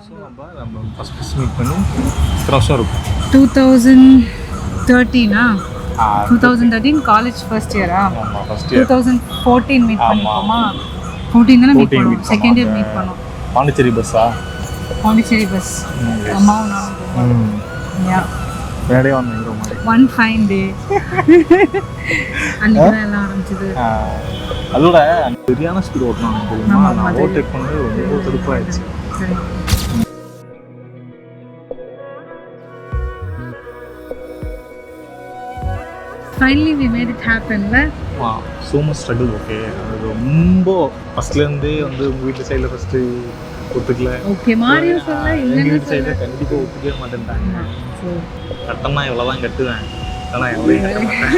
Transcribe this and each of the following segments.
வருஷம் நம்ம first meet பண்ணி எத்தனை வருஷம் இருக்கும்? 2013 2013 காலேஜ் ஃபர்ஸ்ட் இயரா? ஆமாம், ஃபர்ஸ்ட் இயர் 2014 மீட் பண்ணிருக்கோமா? 14 தானே மீட் பண்ணோம். செகண்ட் இயர் மீட் பண்ணோம். பாண்டிச்சேரி பஸ்ஸா? பாண்டிச்சேரி பஸ். அம்மாவும் நானும். யா முன்னாடியே வந்தீங்க மாதிரி. ஒன் ஃபைன் டே அன்னைக்கு தான் எல்லாம் ஆரம்பிச்சது. அதோட சரியான ஸ்பீட் ஓட்டணும் தெரியுமா? நான் ஓவர்டேக் பண்ணி ரொம்ப திருப்பாயிடுச்சு. சரி. Finally we made it happen, la? So much struggle, okay. அது ரொம்ப ஃபர்ஸ்ட்லேருந்தே வந்து உங்கள் வீட்டு சைடில் ஃபஸ்ட்டு ஒத்துக்கல. ஓகே மாறியோ சொல்ல எங்கள் வீட்டு சைடில் கண்டிப்பாக ஒத்துக்கவே மாட்டேன்ட்டாங்க. கட்டணா இவ்வளோ தான் கட்டுவேன், ஆனால் எவ்வளோ கட்ட மாட்டேன்.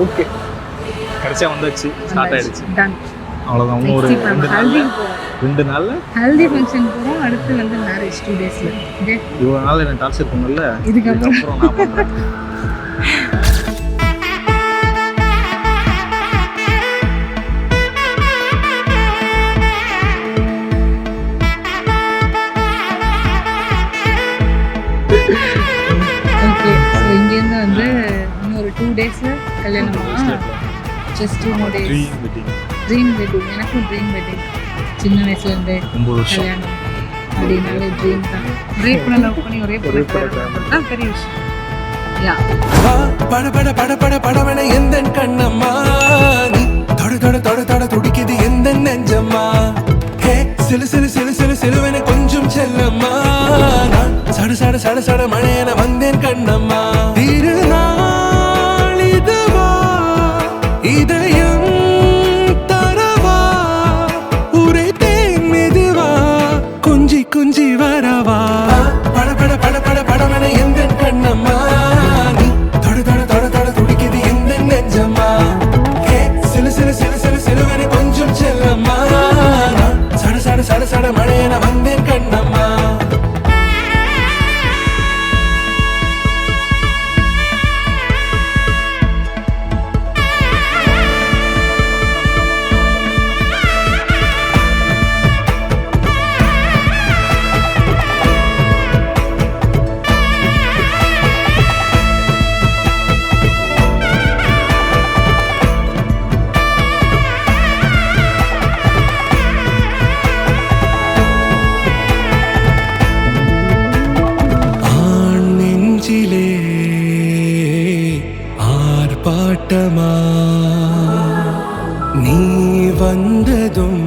ஓகே கடைசியாக வந்தாச்சு, ஸ்டார்ட் ஆகிடுச்சு. அவ்வளோதான். இன்னும் ஒரு 2 நாளில் ஹல்தி ஃபங்க்ஷன் போகிறோம். அடுத்து வந்து மேரேஜ் 2 daysல. ஓகே இவ்வளோ நாள் என்ன டார்ச்சர் பண்ணல, இதுக்கப்புறம் நான் பண்ணுறேன். ஓகே ஸோ இங்கேருந்து வந்து இன்னும் ஒரு 2 daysல கல்யாணமா? Just 2 more days. Dream wedding. எனக்கும் ட்ரீம் வெட்டிங். சின்ன வயசுலேருந்தே கல்யாணம் அப்படின்னாலே ட்ரீம் தான். ஒரே கூட லவ் பண்ணி ஒரே பொண்ணு தான் பெரிய விஷயம். யா பட பட பட பட படவன எந்தன் கண்ணம்மா, நீ தொட தொட தொட தொட துடிக்குது எந்த நெஞ்சம்மா, ஹே சிலு சிலு சிலு சிலு சிலுவன கொஞ்சம் செல்லம்மா, நான் சட சட சட சட மழையன வந்தேன் கண்ணம்மா, திருநாள் இதுவா இதயம் தரவா உரைத்தேன் மெதுவா குஞ்சி குஞ்சி வரவா, பட பட பட பட படவன எந்தன் கண்ணம்மா, நீ தொட தொட தொட தொட துடிக்குது எந்த நெஞ்சம்மா, ஹே சிலு சிலு சிலு சிலு சிலுவன கொஞ்சம் செல்லம்மா, நான் சட சட சட சட மழையன வந்தேன் கண்ணம்மா. ஆர்ப்பாட்டமா நீ வந்ததும்